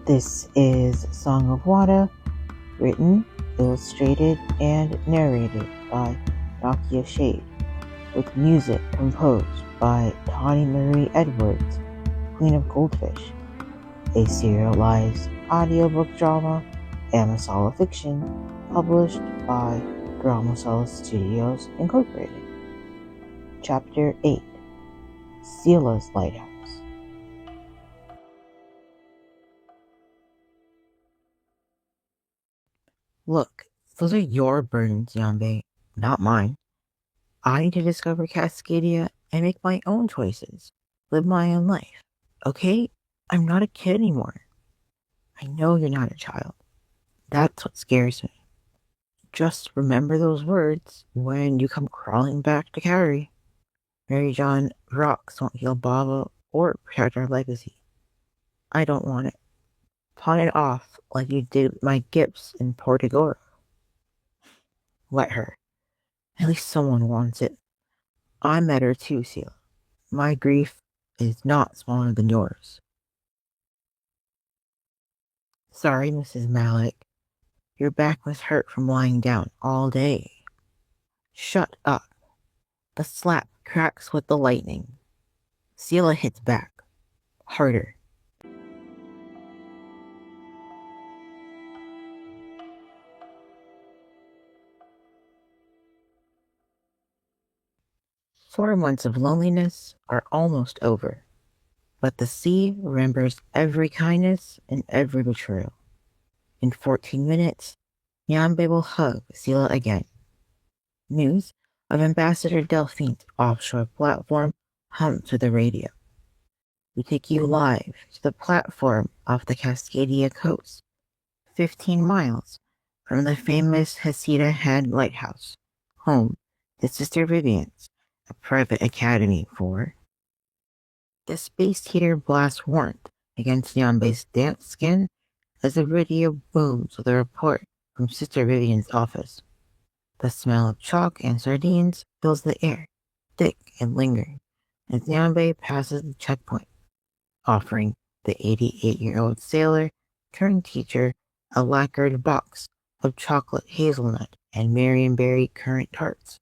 This is Song of Wata, written, illustrated, and narrated by Nakia Shade, with music composed by Tawny Marie Edwards, Queen of Goldfish, a serialized audiobook drama and Masala fiction published by Masala Studios Incorporated. Chapter 8, SELA'S Lighthouse. Look, those are your burdens, Niambe, not mine. I need to discover Cascadia and make my own choices, live my own life, okay? I'm not a kid anymore. I know you're not a child. That's what scares me. Just remember those words when you come crawling back to carry. Mary John, rocks won't heal Baba or protect our legacy. I don't want it. Pawn it off like you did with my gifts in Portigoro. Let her. At least someone wants it. I met her too, Sela. My grief is not smaller than yours. Sorry, Mrs. Malik. Your back was hurt from lying down all day. Shut up. The slap cracks with the lightning. Sela hits back. Harder. Four months of loneliness are almost over, but the sea remembers every kindness and every betrayal. In 14 minutes, Niambe will hug Sela again. News of Ambassador Delphine's offshore platform hums to the radio. We take you live to the platform off the Cascadia coast, 15 miles from the famous Hesita Head Lighthouse, home to Sister Vivian's, a private academy for. The space heater blasts warmth against Niambe's damp skin as the radio booms with a report from Sister Vivian's office. The smell of chalk and sardines fills the air, thick and lingering, as Niambe passes the checkpoint, offering the 88-year-old sailor turned teacher a lacquered box of chocolate hazelnut and marionberry currant tarts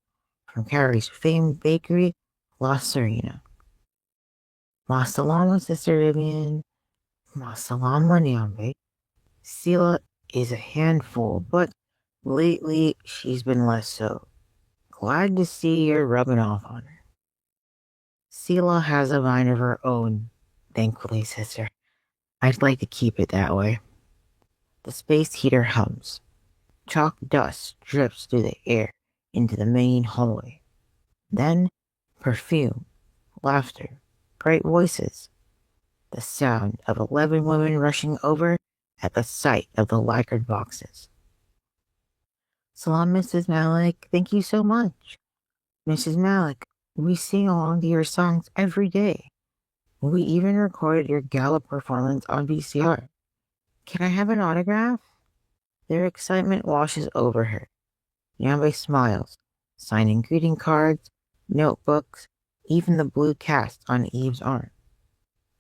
from Carrie's famed bakery, La Serena. Masalama, Sister Vivian. Masalama, Niambe. Sela is a handful, but lately she's been less so. Glad to see you're rubbing off on her. Sela has a mind of her own, thankfully, sister. I'd like to keep it that way. The space heater hums. Chalk dust drips through the air into the main hallway. Then, perfume, laughter, bright voices. The sound of 11 women rushing over at the sight of the lacquered boxes. Salam, Mrs. Malik. Thank you so much. Mrs. Malik, we sing along to your songs every day. We even recorded your gala performance on VCR. Can I have an autograph? Their excitement washes over her. Niambe smiles, signing greeting cards, notebooks, even the blue cast on Eve's arm.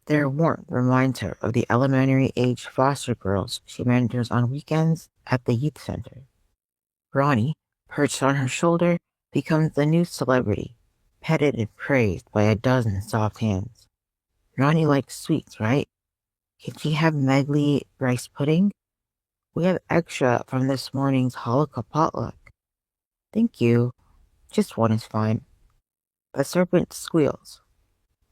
Their warmth reminds her of the elementary-age foster girls she mentors on weekends at the youth center. Ronnie, perched on her shoulder, becomes the new celebrity, petted and praised by a dozen soft hands. Ronnie likes sweets, right? Can she have medley rice pudding? We have extra from this morning's Hanukkah potluck. Thank you. Just one is fine. The serpent squeals,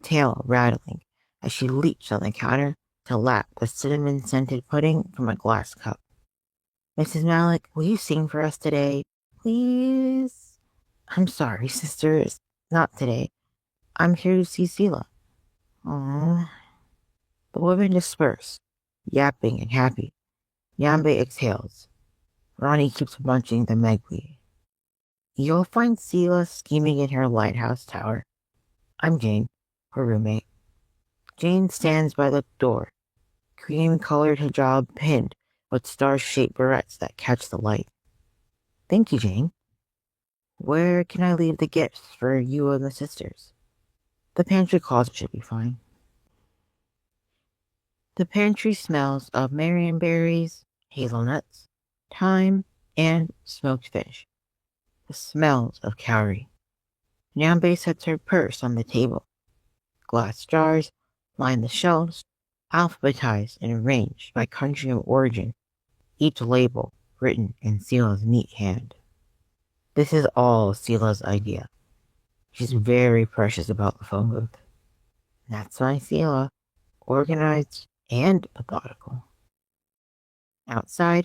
tail rattling, as she leaps on the counter to lap the cinnamon-scented pudding from a glass cup. Mrs. Malik, will you sing for us today? Please? I'm sorry, sisters. Not today. I'm here to see Sela. Aww. The women disperse, yapping and happy. Niambe exhales. Ronnie keeps munching the megwee. You'll find Sela scheming in her lighthouse tower. I'm Jane, her roommate. Jane stands by the door, cream-colored hijab pinned with star-shaped barrettes that catch the light. Thank you, Jane. Where can I leave the gifts for you and the sisters? The pantry closet should be fine. The pantry smells of marionberries, hazelnuts, thyme, and smoked fish. The smells of cowrie. Niambe sets her purse on the table. Glass jars line the shelves, alphabetized and arranged by country of origin, each label written in Sela's neat hand. This is all Sela's idea. She's very precious about the phone booth. That's why Sela, organized and methodical. Outside,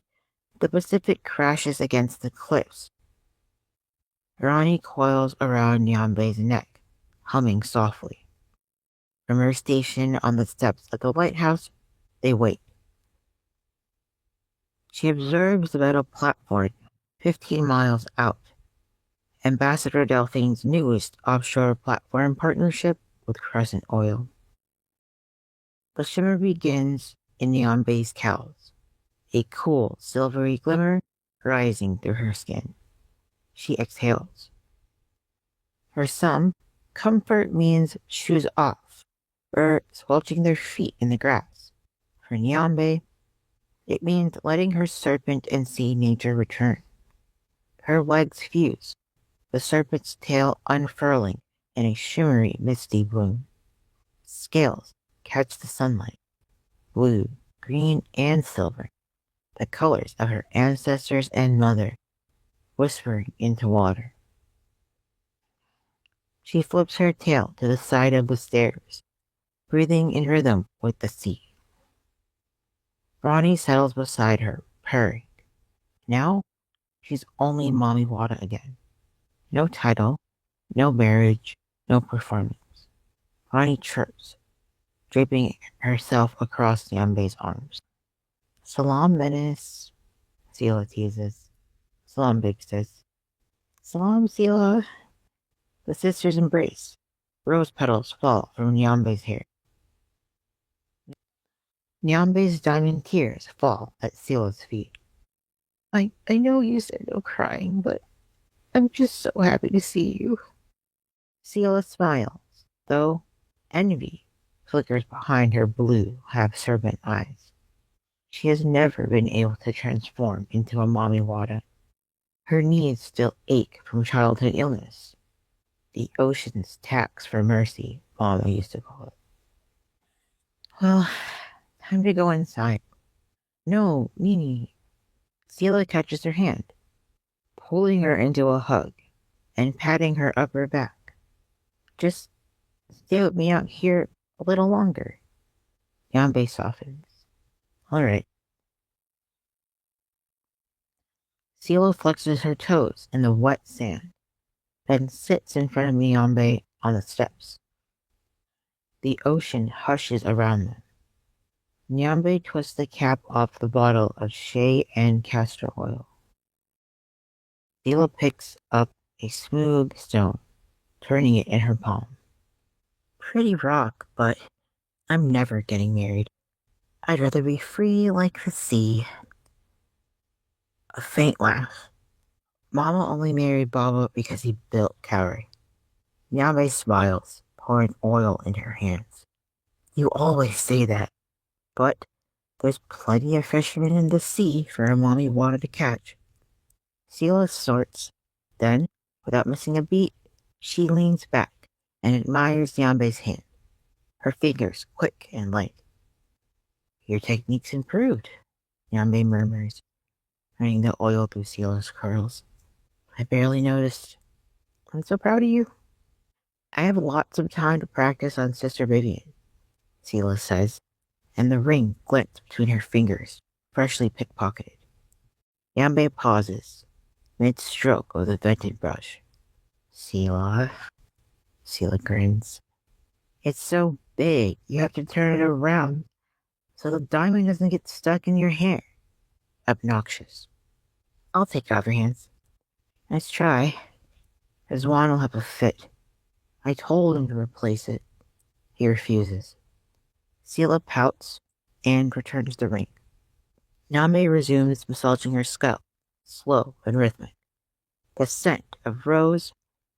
the Pacific crashes against the cliffs. Rani coils around Niambe's neck, humming softly. From her station on the steps of the lighthouse, they wait. She observes the metal platform 15 miles out, Ambassador Delphine's newest offshore platform partnership with Crescent Oil. The shimmer begins in Niambe's cowls, a cool silvery glimmer rising through her skin. She exhales. For some, comfort means shoes off, or squelching their feet in the grass. For Niambe, it means letting her serpent and sea nature return. Her legs fuse, the serpent's tail unfurling in a shimmery, misty bloom. Scales catch the sunlight, blue, green, and silver, the colors of her ancestors and mother, whispering into water. She flips her tail to the side of the stairs, breathing in rhythm with the sea. Ronnie settles beside her, purring. Now, she's only Mami Wata again. No title, no marriage, no performance. Ronnie chirps, draping herself across Niambe's arms. Salam, Menace, Sela teases. Salam, Big Sis. Salam, Sela. The sisters embrace. Rose petals fall from Niambe's hair. Niambe's diamond tears fall at Sela's feet. I know you said no crying, but I'm just so happy to see you. Sela smiles, though envy flickers behind her blue, half-serpent eyes. She has never been able to transform into a Mami Wata. Her knees still ache from childhood illness. The ocean's tax for mercy, Mama used to call it. Well, time to go inside. No, Mimi. Sela catches her hand, pulling her into a hug and patting her upper back. Just stay with me out here a little longer. Niambe softens. All right. Sela flexes her toes in the wet sand, then sits in front of Niambe on the steps. The ocean hushes around them. Niambe twists the cap off the bottle of shea and castor oil. Sela picks up a smooth stone, turning it in her palm. Pretty rock, but I'm never getting married. I'd rather be free like the sea. A faint laugh. Mama only married Baba because he built Cowrie. Niambe smiles, pouring oil in her hands. You always say that, but there's plenty of fishermen in the sea for a Mami Wata to catch. Sela snorts. Then, without missing a beat, she leans back and admires Niambe's hand, her fingers quick and light. Your technique's improved, Niambe murmurs, running the oil through Sela's curls. I barely noticed. I'm so proud of you. I have lots of time to practice on Sister Vivian, Sela says, and the ring glints between her fingers, freshly pickpocketed. Niambe pauses, mid-stroke of the vented brush. Sela grins. It's so big, you have to turn it around so the diamond doesn't get stuck in your hair. Obnoxious. I'll take it off your hands. Nice try. His wand will have a fit. I told him to replace it. He refuses. Sela pouts and returns the ring. Niambe resumes massaging her scalp, slow and rhythmic. The scent of rose,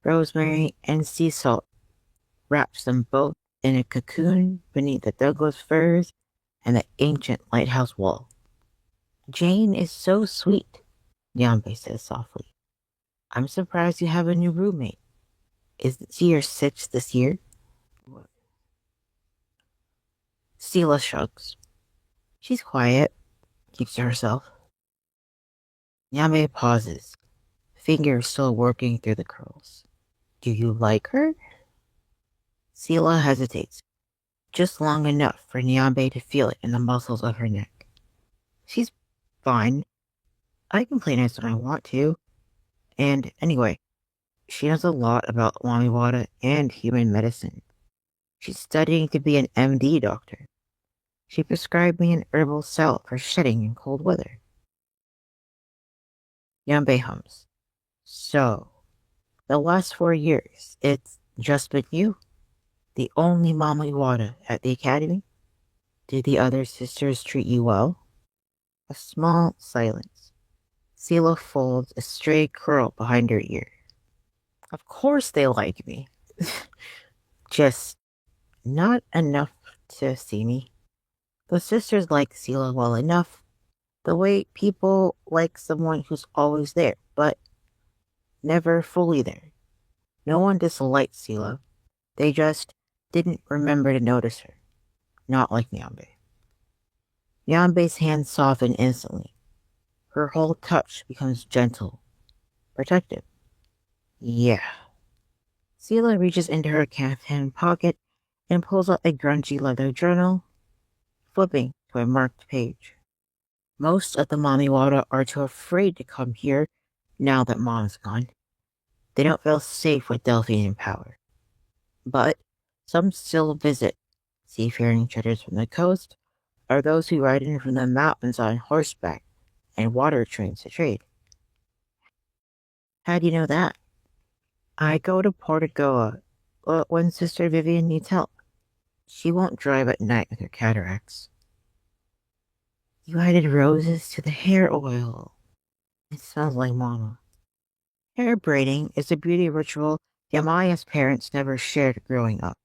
rosemary, and sea salt wraps them both in a cocoon beneath the Douglas firs and the ancient lighthouse wall. Jane is so sweet, Niambe says softly. I'm surprised you have a new roommate. Is she your sixth this year? Sela shrugs. She's quiet, keeps to herself. Niambe pauses, fingers still working through the curls. Do you like her? Sela hesitates, just long enough for Niambe to feel it in the muscles of her neck. She's fine. I can play nice when I want to. And anyway, she knows a lot about Mami Wata and human medicine. She's studying to be an MD doctor. She prescribed me an herbal salve for shedding in cold weather. Niambe hums. So, the last 4 years, it's just been you? The only Mami Wata at the academy? Did the other sisters treat you well? A small silence. Sela folds a stray curl behind her ear. Of course they like me. Just not enough to see me. The sisters like Sela well enough, the way people like someone who's always there, but never fully there. No one disliked Sela. They just didn't remember to notice her. Not like Niambe. Niambe's hands soften instantly. Her whole touch becomes gentle, protective. Yeah. Sela reaches into her caftan pocket and pulls out a grungy leather journal, flipping to a marked page. Most of the Mami Wata are too afraid to come here now that Mom's gone. They don't feel safe with Delphine in power. But some still visit, seafaring traders from the coast, or those who ride in from the mountains on horseback and water trains to trade. How do you know that? I go to Portugoa when Sister Vivian needs help. She won't drive at night with her cataracts. You added roses to the hair oil. It smells like Mama. Hair braiding is a beauty ritual Yamaya's parents never shared growing up.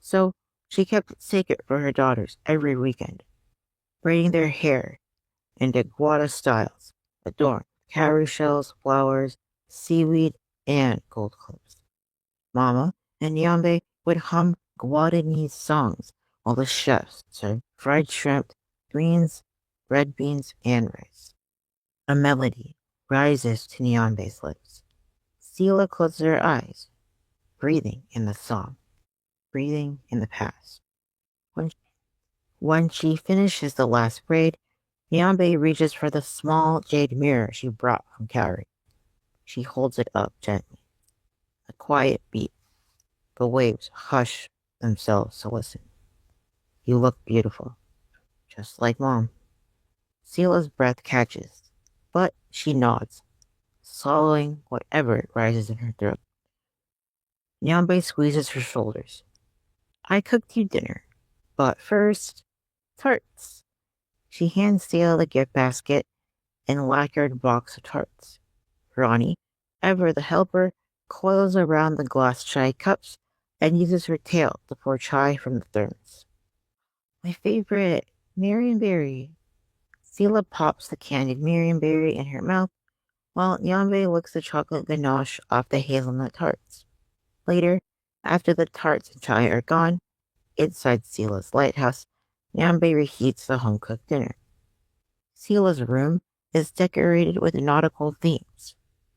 So she kept it sacred for her daughters every weekend, braiding their hair into Guata styles, adorned with cowrie shells, flowers, seaweed, and gold clips. Mama and Niambe would hum Guatanese songs while the chefs served fried shrimp, greens, red beans, and rice. A melody rises to Niambe's lips. Sela closes her eyes, breathing in the song, breathing in the past. When she finishes the last braid, Niambe reaches for the small jade mirror she brought from Kauri. She holds it up gently. A quiet beat. The waves hush themselves to listen. You look beautiful, just like Mom. Sela's breath catches, but she nods, swallowing whatever rises in her throat. Niambe squeezes her shoulders. I cooked you dinner, but first, tarts. She hands Sela the gift basket and lacquered box of tarts. Ronnie, ever the helper, coils around the glass chai cups and uses her tail to pour chai from the thermos. My favorite, Marionberry. Sela pops the candied Marionberry in her mouth, while Niambe licks the chocolate ganache off the hazelnut tarts. Later, after the tarts and chai are gone, inside Sela's lighthouse, Niambe reheats the home-cooked dinner. Sela's room is decorated with nautical themes.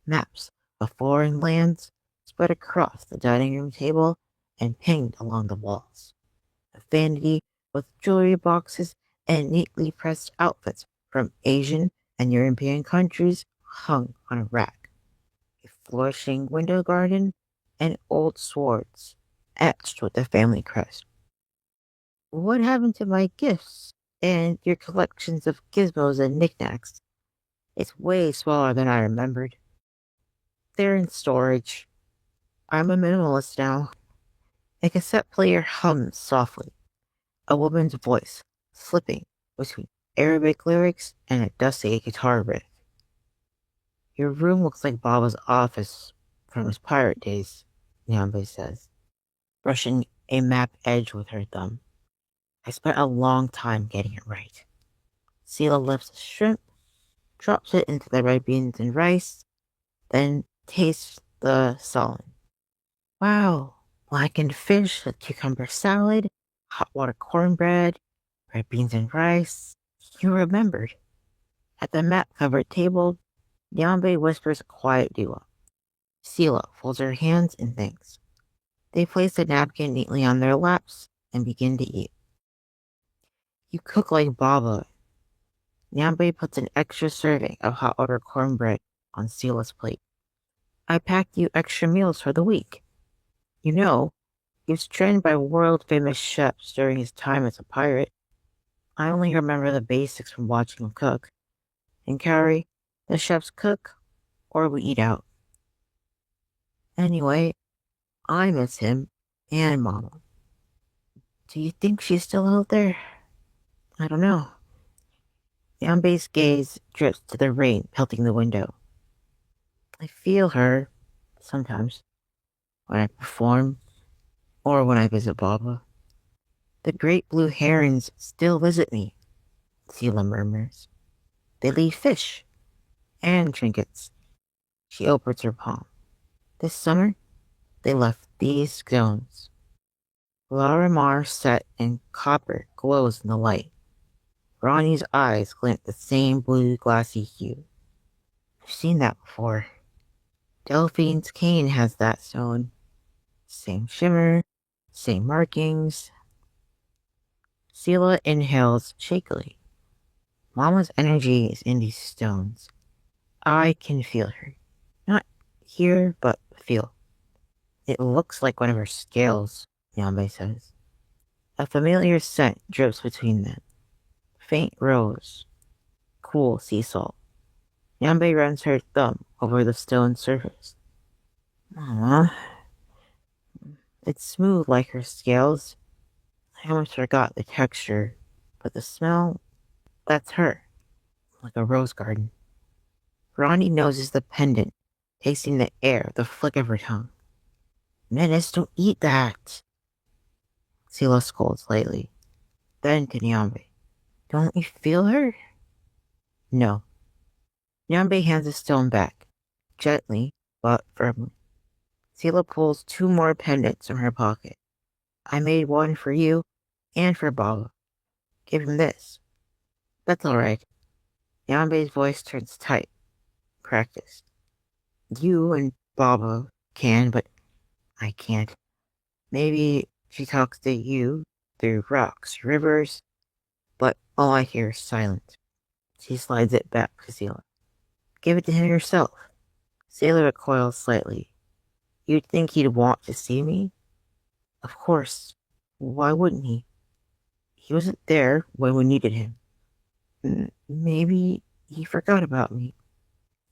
Maps of foreign lands spread across the dining room table and pinned along the walls. A vanity with jewelry boxes and neatly pressed outfits from Asian and European countries hung on a rack. A flourishing window garden and old swords etched with the family crest. What happened to my gifts and your collections of gizmos and knickknacks? It's way smaller than I remembered. They're in storage. I'm a minimalist now. A cassette player hums softly, a woman's voice slipping between Arabic lyrics and a dusty guitar riff. Your room looks like Baba's office from his pirate days, Niambe says, brushing a map edge with her thumb. I spent a long time getting it right. Sela lifts a shrimp, drops it into the red beans and rice, then tastes the salad. Wow, blackened fish, a cucumber salad, hot water cornbread, red beans and rice. You remembered. At the mat-covered table, Niambe whispers a quiet dua. Sela folds her hands and thanks. They place the napkin neatly on their laps and begin to eat. You cook like Baba. Niambe puts an extra serving of hot water cornbread on Sela's plate. I packed you extra meals for the week. You know, he was trained by world-famous chefs during his time as a pirate. I only remember the basics from watching him cook. In Cowrie, the chefs cook, or we eat out. Anyway, I miss him and Mama. Do you think she's still out there? I don't know. Yambe's gaze drifts to the rain pelting the window. I feel her, sometimes, when I perform, or when I visit Baba. The great blue herons still visit me, Sela murmurs. They leave fish and trinkets. She opens her palm. This summer, they left these stones. Larimar set in copper glows in the light. Ronnie's eyes glint the same blue glassy hue. I've seen that before. Delphine's cane has that stone. Same shimmer, same markings. Sela inhales shakily. Mama's energy is in these stones. I can feel her. Not hear, but feel. It looks like one of her scales, Niambe says. A familiar scent drips between them. Faint rose. Cool sea salt. Niambe runs her thumb over the stone surface. Aww. It's smooth like her scales. I almost forgot the texture, but the smell, that's her. Like a rose garden. Ronnie noses the pendant, tasting the air with the flick of her tongue. Menace, don't eat that. Sela scolds lightly. Then to Niambe. Don't you feel her? No. Niambe hands the stone back, gently but firmly. Sela pulls two more pendants from her pocket. I made one for you and for Baba. Give him this. That's all right. Niambe's voice turns tight. Practiced. You and Baba can, but I can't. Maybe she talks to you through rocks, rivers, but all I hear is silence. She slides it back to Sela. Give it to him yourself. Sela recoils slightly. You'd think he'd want to see me? Of course. Why wouldn't he? He wasn't there when we needed him. Maybe he forgot about me.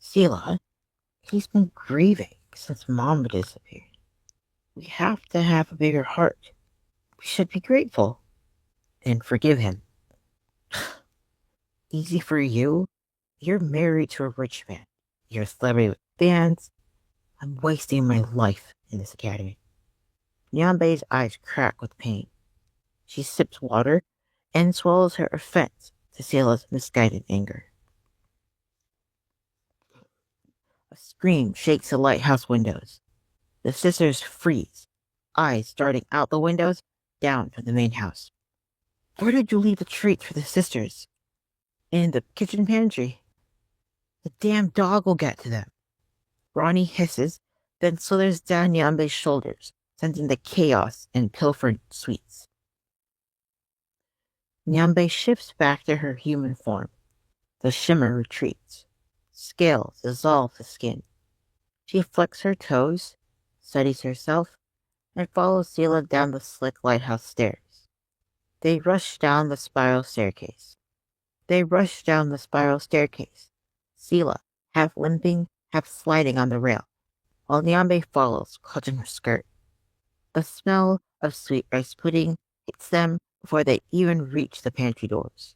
Sela, he's been grieving since Mama disappeared. We have to have a bigger heart. We should be grateful. And forgive him. Easy for you? You're married to a rich man. You're a celebrity with fans. I'm wasting my life in this academy. Niambe's eyes crack with pain. She sips water and swallows her offense to Sela's misguided anger. A scream shakes the lighthouse windows. The sisters freeze, eyes darting out the windows, down to the main house. Where did you leave the treats for the sisters? In the kitchen pantry. The damn dog will get to them. Ronnie hisses, then slithers down Niambe's shoulders, sensing the chaos and pilfered sweets. Niambe shifts back to her human form. The shimmer retreats. Scales dissolve the skin. She flicks her toes, steadies herself, and follows Sela down the slick lighthouse stairs. They rush down the spiral staircase. Sela, half limping, half sliding on the rail, while Niambe follows, clutching her skirt. The smell of sweet rice pudding hits them before they even reach the pantry doors.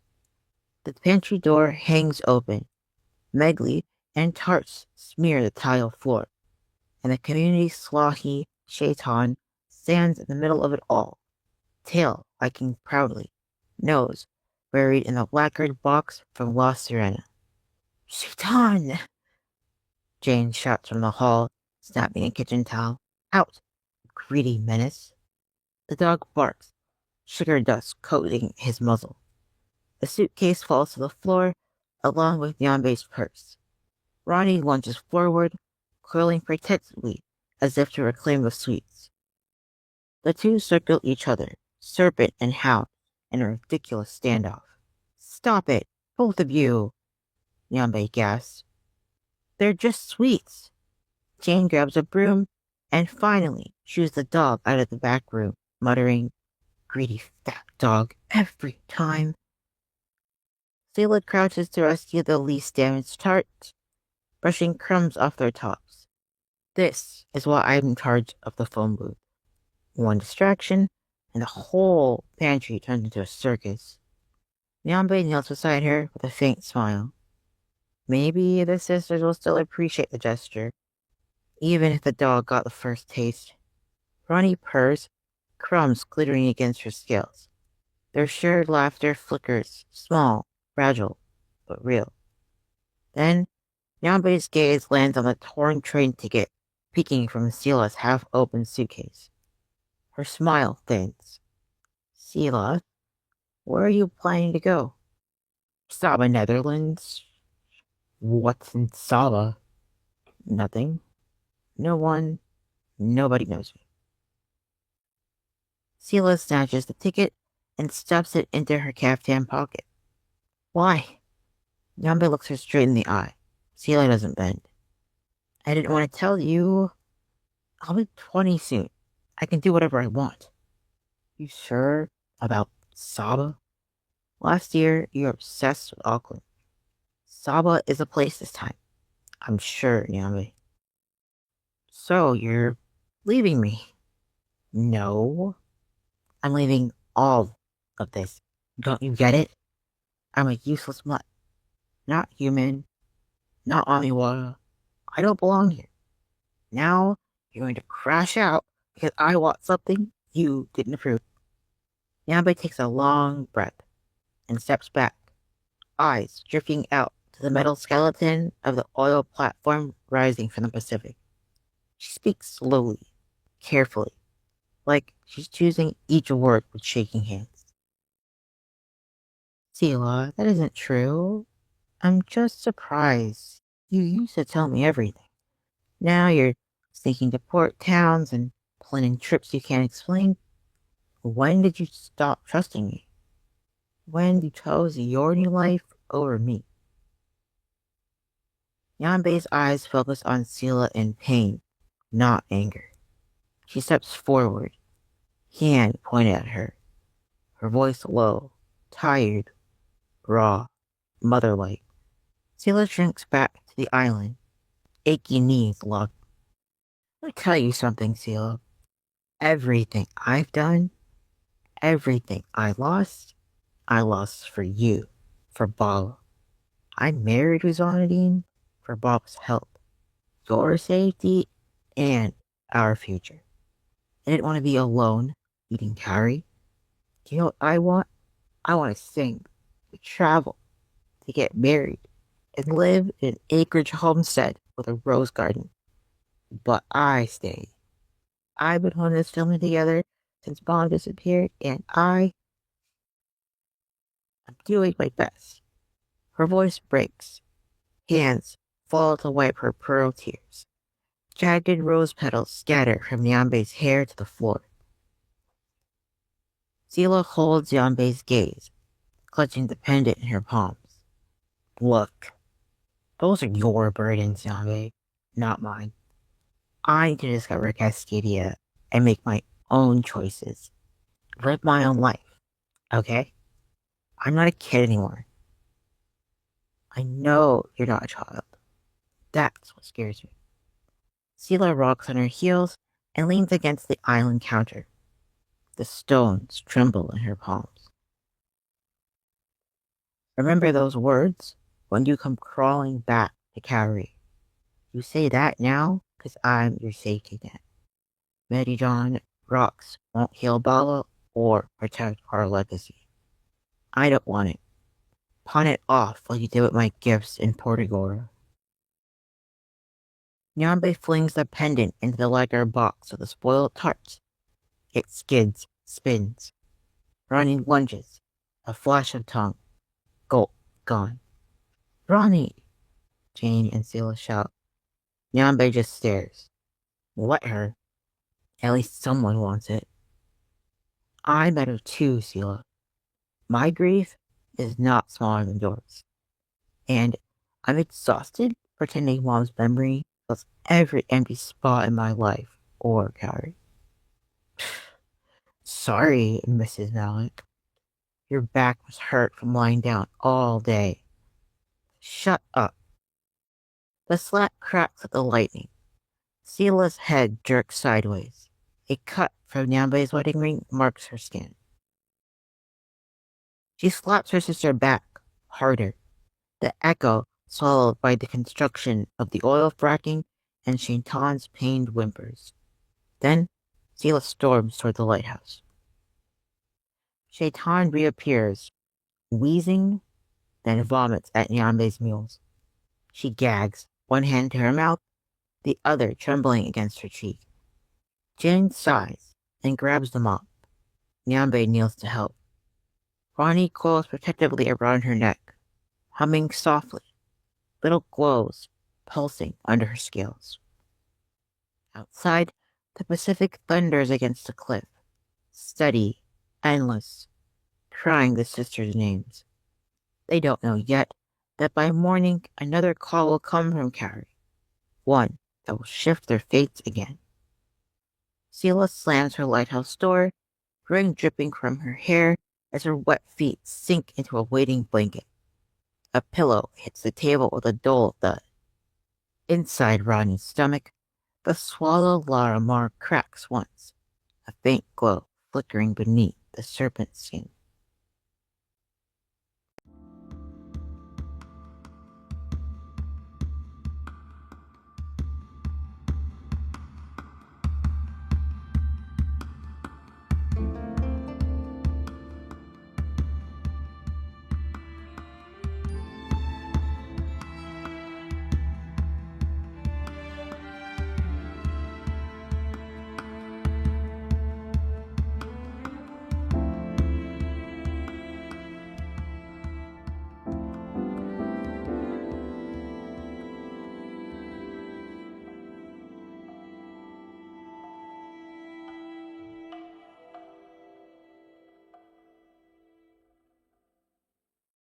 The pantry door hangs open. Megli and tarts smear the tile floor, and the community slahi shaitan stands in the middle of it all, tail wagging proudly, nose buried in the lacquered box from La Sirena. Shaitan! Jane shouts from the hall, snapping a kitchen towel. Out! Greedy menace. The dog barks, sugar dust coating his muzzle. The suitcase falls to the floor, along with Niambe's purse. Ronnie lunges forward, curling protectively, as if to reclaim the sweets. The two circle each other, serpent and hound, in a ridiculous standoff. Stop it, both of you, Niambe gasps. They're just sweets. Jane grabs a broom and finally shoos the dog out of the back room, muttering, greedy fat dog, every time. Sela crouches to rescue the least damaged tarts, brushing crumbs off their tops. This is why I'm in charge of the phone booth. One distraction, and the whole pantry turns into a circus. Niambe kneels beside her with a faint smile. Maybe the sisters will still appreciate the gesture, even if the dog got the first taste. Ronnie purrs, crumbs glittering against her scales. Their shared laughter flickers, small, fragile, but real. Then, Nyambe's gaze lands on the torn train ticket peeking from SELA'S half-open suitcase. Her smile thins. Sela, where are you planning to go? Saba, Netherlands. What's in Saba? Nothing. No one. Nobody knows me. Sela snatches the ticket and stuffs it into her caftan pocket. Why? Nyambe looks her straight in the eye. Sela doesn't bend. I didn't want to tell you. I'll be 20 soon. I can do whatever I want. You sure about Saba? Last year, you were obsessed with Auckland. Saba is a place this time. I'm sure, Nyambe. So, you're leaving me? No. I'm leaving all of this. Don't you get it? I'm a useless mutt. Not human. Not Mami Wata. I don't belong here. Now, you're going to crash out because I want something you didn't approve. Nyambe takes a long breath and steps back, eyes drifting out to the metal skeleton of the oil platform rising from the Pacific. She speaks slowly, carefully, like she's choosing each word with shaking hands. Sela, that isn't true. I'm just surprised. You used to tell me everything. Now you're sneaking to port towns and planning trips you can't explain. When did you stop trusting me? When you chose your new life over me? Yanbei's eyes focus on Sela in pain, not anger. She steps forward, hand pointed at her, her voice low, tired, raw, mother-like. Sela shrinks back to the island, achy knees locked. Let me tell you something, Sela. Everything I've done, everything I lost for you, for Bala. I married Rizonadine for Bob's health, your safety, and our future. I didn't want to be alone, eating curry. Do you know what I want? I want to sing, to travel, to get married, and live in an acreage homestead with a rose garden. But I stay. I've been holding this family together since Mom disappeared, and I'm doing my best. Her voice breaks. Hands fall to wipe her pearl tears. Jagged rose petals scatter from Nyambe's hair to the floor. Sela holds Nyambe's gaze, clutching the pendant in her palms. Look, those are your burdens, Nyambe, not mine. I need to discover Cascadia and make my own choices. Live my own life, okay? I'm not a kid anymore. I know you're not a child. That's what scares me. Sela rocks on her heels and leans against the island counter. The stones tremble in her palms. Remember those words when you come crawling back to Cowrie. You say that now because I'm your safety net. Medijon rocks won't heal Bala or protect our legacy. I don't want it. Pawn it off like you did with my gifts in Portugal. Niambe flings the pendant into the lacquer box of the spoiled tarts. It skids, spins. Ronnie lunges. A flash of tongue. Gulp, gone. Ronnie! Jane and Sela shout. Niambe just stares. Let her. At least someone wants it. I matter too, Sela. My grief is not smaller than yours. And I'm exhausted pretending Mom's memory fills every empty spot in my life or gallery. Sorry, Mrs. Malik. Your back was hurt from lying down all day. Shut up. The slap cracks at the lightning. Sela's head jerks sideways. A cut from Nyambe's wedding ring marks her skin. She slaps her sister back, harder. The echo swallowed by the construction of the oil fracking and Shintan's pained whimpers. Then, Sela storms toward the lighthouse. Shaitan reappears, wheezing, then vomits at Nyambe's mules. She gags, one hand to her mouth, the other trembling against her cheek. Jin sighs and grabs the mop. Nyambe kneels to help. Ronnie coils protectively around her neck, humming softly, little glows pulsing under her scales. Outside, the Pacific thunders against the cliff, steady, endless, crying the sisters' names. They don't know yet that by morning another call will come from Carrie, one that will shift their fates again. Sela slams her lighthouse door, rain dripping from her hair as her wet feet sink into a waiting blanket. A pillow hits the table with a dull thud. Inside Ronnie's stomach, the swallow Laramar cracks once, a faint glow flickering beneath the serpent skin.